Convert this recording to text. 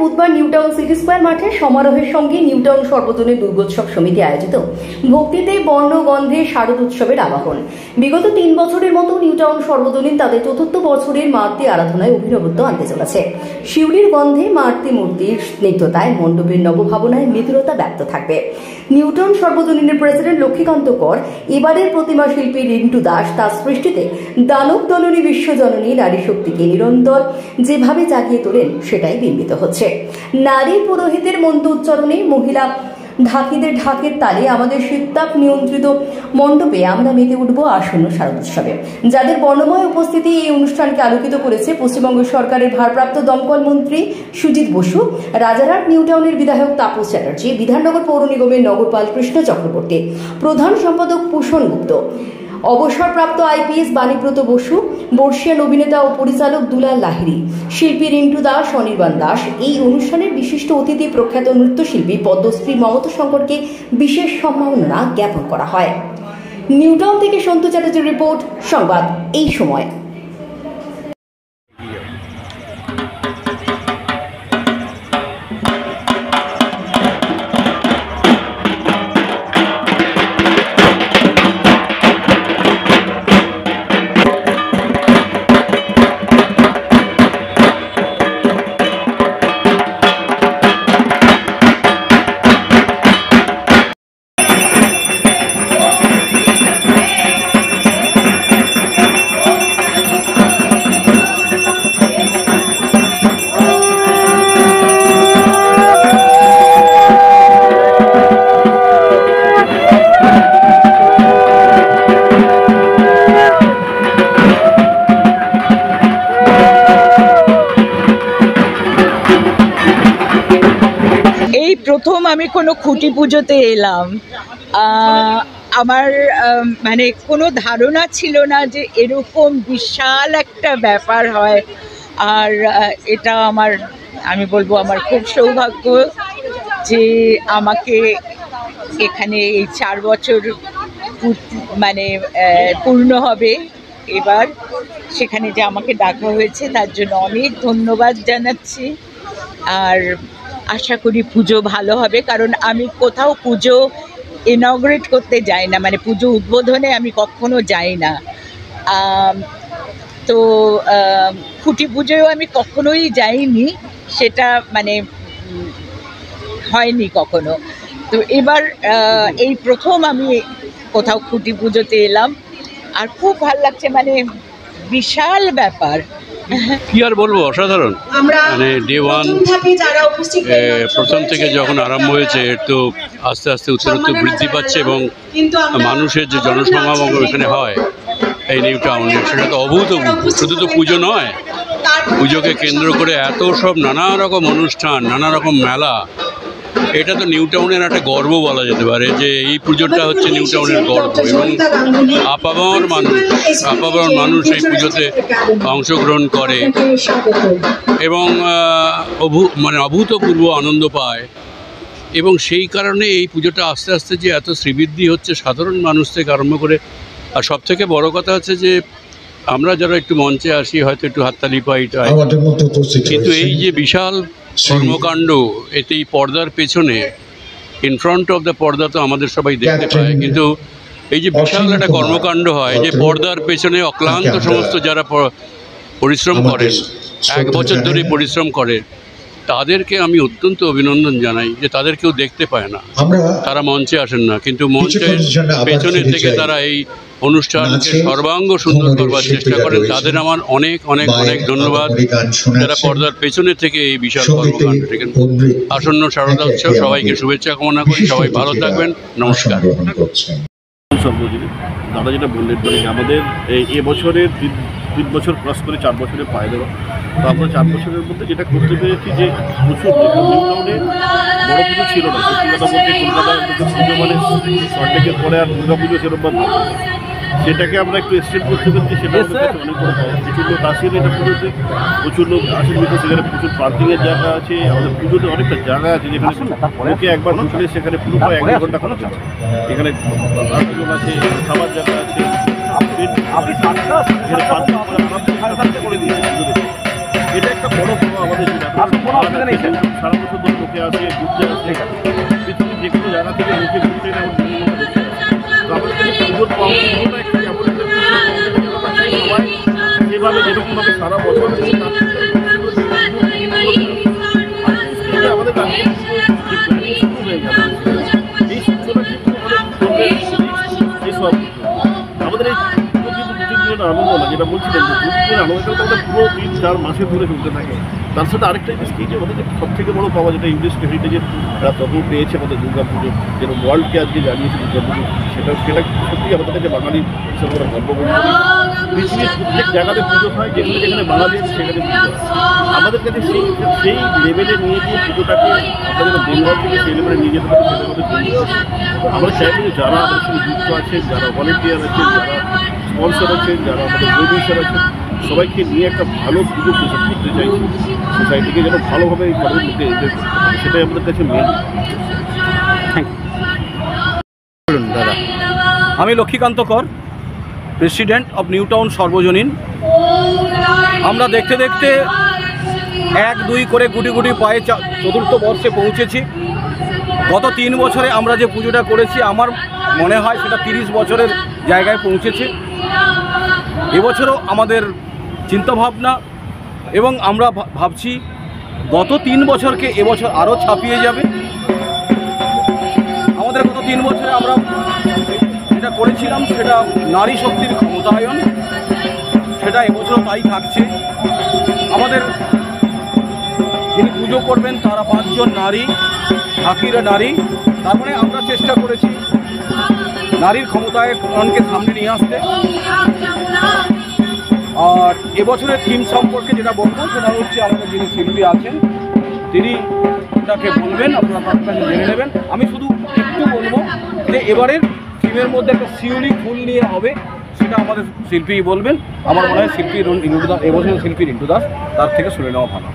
বুধবার New Town city square মাঠে সমারোহের সঙ্গে নিউটাউন সর্বজনীন দুর্গোৎসব সমিতি আয়োজিত ভক্তিতে বর্ণগন্ধে শারদ উৎসবের আবাহন। বিগত 3 বছরের মতো নিউটাউন সর্বজনীন তাদের 4র্থ বছরের মা আরতি আরাধনায় অভিনবত্ব আনতে চলেছে। শিউলির গন্ধে মা আরতি মূর্তির স্নিগ্ধতায় মণ্ডপের নবভাবনায় মৃদুলতা ব্যক্ত থাকবে। নিউটাউন সর্বজনীনের প্রেসিডেন্ট লক্ষ্মীকান্ত কর এবারের প্রতিমা শিল্পী রিন্টু দাস তার সৃষ্টিতে দানব দলনী বিশ্বজননী নারী শক্তিকে নিরন্তর যেভাবে জাগিয়ে তোলেন সেটাই বিম্বিত হচ্ছে। নারী পুরোহিতের মন্ত্র উচ্চারণে মহিলা ঢাকিদের ঢাকের তালে আমাদের শীততাপ নিয়ন্ত্রিত মণ্ডপে আমরা মেতে উঠব আসন্ন শারদোৎসবে। যাদের বর্ণময় উপস্থিতি এই অনুষ্ঠানকে আলোকিত করেছে পশ্চিমবঙ্গ সরকারের ভারপ্রাপ্ত দমকল মন্ত্রী সুজিত বসু, রাজারহাট নিউটাউনের বিধায়ক তাপস চ্যাটার্জি, বিধাননগর পৌর নিগমের নগরপাল কৃষ্ণ চক্রবর্তী, প্রধান সম্পাদক ভূষণ গুপ্ত, অবসরপ্রাপ্ত আইপিএস বাণীব্রত বসু, বর্ষিয়ান অভিনেতা ও পরিচালক দুলাল লাহিড়ী, শিল্পী রিন্টু দাস, অনির্বাণ দাস। এই অনুষ্ঠানের বিশিষ্ট অতিথি প্রখ্যাত নৃত্যশিল্পী পদ্মশ্রী মমতা শঙ্করকে বিশেষ সম্মাননা জ্ঞাপন করা হয়। নিউটাউন থেকে সন্তু চ্যাটার্জির রিপোর্ট, সংবাদ এই সময়। প্রথম আমি কোনো খুঁটি পুজোতে এলাম। আমার মানে কোনো ধারণা ছিল না যে এরকম বিশাল একটা ব্যাপার হয়। আর এটা আমি বলবো আমার খুব সৌভাগ্য যে আমাকে এখানে এই 4 বছর মানে পূর্ণ হবে এবার, সেখানে যে আমাকে ডাকা হয়েছে তার জন্য অনেক ধন্যবাদ জানাচ্ছি। আর আশা করি পুজো ভালো হবে, কারণ আমি কোথাও পুজো ইনগ্রেট করতে যাই না, মানে পুজো উদ্বোধনে আমি কখনো যাই না। তো খুঁটি পুজোয়ও আমি কখনোই যাইনি, সেটা মানে হয়নি কখনো। তো এবার এই প্রথম আমি কোথাও খুঁটি পুজোতে এলাম, আর খুব ভালো লাগছে, মানে বিশাল ব্যাপার। কি আর বলবো, অসাধারণ। মানে ডে 1 প্রথম থেকে যখন আরম্ভ হয়েছে তো আস্তে আস্তে উত্তরোত্তর বৃদ্ধি পাচ্ছে, এবং মানুষের যে জনসমাগম এখানে হয় এই নিউটাউনে, সেটা তো অভূতপূর্ব। শুধু তো পুজো নয়, পুজোকে কেন্দ্র করে এত সব নানা রকম অনুষ্ঠান, নানা রকম মেলা, এটা তো নিউটাউনের একটা গর্ব বলা যেতে পারে যে এই পুজোটা হচ্ছে নিউটাউনের গর্ব। এবং আপামর মানুষ এই পুজোতে অংশগ্রহণ করে এবং মানে অভূতপূর্ব আনন্দ পায়। এবং সেই কারণে এই পুজোটা আস্তে আস্তে যে এত শ্রীবৃদ্ধি হচ্ছে সাধারণ মানুষ থেকে আরম্ভ করে। আর সবথেকে বড় কথা হচ্ছে যে আমরা যারা একটু মঞ্চে আসি হয়তো একটু হাততালি পাই, কিন্তু এই যে বিশাল কর্মকাণ্ড, এতে এই পর্দার পেছনে, ইন ফ্রন্ট অফ দ্য পর্দা তো আমাদের সবাই দেখতে পায়, কিন্তু এই যে বিশাল একটা কর্মকাণ্ড হয় যে পর্দার পেছনে অক্লান্ত সমস্ত যারা পরিশ্রম করেন, 1 বছর ধরে পরিশ্রম করে, তাদেরকে আমি অত্যন্ত অভিনন্দন জানাই যে তাদের কেউ দেখতে পায় না, তারা মঞ্চে আসেন না, কিন্তু মঞ্চের পেছনে থেকে তারা এই অনুষ্ঠানকে সর্বাঙ্গ সুন্দর করবার চেষ্টা করেন। তাদের আমার অনেক অনেক অনেক ধন্যবাদ, যারা পর্দার পেছনে থেকে এই বিশাল কর্মকাণ্ডটিকে। আসন্ন শারদা উৎসব, সবাইকে শুভেচ্ছা কামনা করি, সবাই ভালো থাকবেন, নমস্কার। দাদা যেটা বললেন, মানে আমাদের এবছরে 3 বছর ক্রস করে 4 বছরে পায়ে দেওয়া। তো আমরা 4 বছরের মধ্যে যেটা করতে পেরেছি যে প্রচুর নিউটাউনে বড় পুজো ছিল না, সত্যি কথা বলতে কলকাতার পুজো মানে সল্টলেকের পরে আর দুর্গা পুজো সেরকম সেটাকে আমরা একটু এক্সটেন্ড করতে পেরেছি, সেটা আমাদের কাছে অনেক বড় পাওয়া। প্রচুর লোক আসেন এটা পুজোতে, প্রচুর লোক আসেন বিকজ সেখানে প্রচুর পার্কিংয়ের জায়গা আছে। আমাদের পুজোতে অনেকটা জায়গা আছে যেখানে অনেকে একবার ঢুকলে সেখানে পুরো প্রায় 1 ঘন্টা খরচ আছে। এখানে লোক আছে, খাবার জায়গা আছে, এখানে পার্কিং করে দিয়েছে পুজো দেখে। এটা একটা বড় প্রভাব আমাদের সারা বছর ধরে লোকে আসে, ঘুরতে আসে, পৃথিবীর যে কোনো জায়গা থেকে লোকে ঘুরতে এবং দেখতে আসে। তো আমাদের কাছে পুজোর পাওয়াটা একটু এমন একটা সবাই যেভাবে যেরকমভাবে সারা বছর আমাদের কাছে হয়ে গেল এই সূত্রটা কিন্তু এইসব আমাদের এই আনন্দ না, যেটা বলছিলেন যে পুজোর আনন্দটা তো পুরো 3-4 মাসের ধরে চলতে থাকে। তার সাথে আরেকটা জিনিস কি, যে আমাদের সব থেকে বড় পাওয়া যেটা ইউনেস্কো হেরিটেজের তখন পেয়েছে আমাদের দুর্গা পুজো, যেটা ওয়ার্ল্ডকে আজকে জানিয়েছে দুর্গা পুজো, সেটা সত্যি আমাদের কাছে বাঙালি হিসেবে আমরা গর্ব করি। পৃথিবীর প্রত্যেক জায়গাতে পুজো হয়, যেখানে যেখানে বাঙালি আছে সেখানে পুজো হয়। আমাদের কাছে সেই লেভেলে নিয়ে গিয়ে পুজোটাকে আমরা যেন বেঙ্গল থেকে সেই লেভেলে নিয়ে যেতে পারি, সেটা আমাদের আমরা চাইব যে যারা আমাদের সঙ্গে যুক্ত আছেন, যারা ভলেন্টিয়ার আছেন, যারা স্পন্সর আছেন, যারা আমাদের প্রডিউসার আছেন, সবাইকে নিয়ে একটা ভালো পুজো প্রচার করতে চাইছি, সোসাইটিকে যেন ভালোভাবে এই ঘরের মধ্যে এনজয় করতে পারে, সেটাই আমাদের কাছে মেন। দাদা, আমি লক্ষ্মীকান্ত কর, প্রেসিডেন্ট অফ নিউ টাউন সর্বজনীন। আমরা দেখতে দেখতে 1-2 করে গুটি গুটি পায়ে 4র্থ বর্ষে পৌঁছেছি। গত 3 বছরে আমরা যে পুজোটা করেছি, আমার মনে হয় সেটা 30 বছরের জায়গায় পৌঁছেছে। এবছরও আমাদের চিন্তাভাবনা এবং আমরা ভাবছি গত 3 বছরকে এবছর আরও ছাপিয়ে যাবে। আমাদের গত 3 বছরে আমরা যেটা করেছিলাম সেটা নারী শক্তির ক্ষমতায়ন, সেটা এবছরও তাই থাকছে। আমাদের যিনি পুজো করবেন তারা 5 জন নারী, ঢাকিরা নারী। তার মানে আমরা চেষ্টা করেছি নারীর ক্ষমতায়নকে সামনে নিয়ে আসতে। আর এবছরের থিম সম্পর্কে যেটা বলবো সেটা হচ্ছে আমাদের যিনি শিল্পী আছেন তিনি ওটাকে বলবেন, আপনারা তার কাছে জেনে নেবেন। আমি শুধু একটু বলবো যে এবারের থিমের মধ্যে একটা শিউলি ফুল নিয়ে হবে, সেটা আমাদের শিল্পী বলবেন। আমার মনে হয় শিল্পী রিন্টু দাস, এবছরের শিল্পী রিন্টু দাস, তার থেকে শুনে নেওয়া ভালো।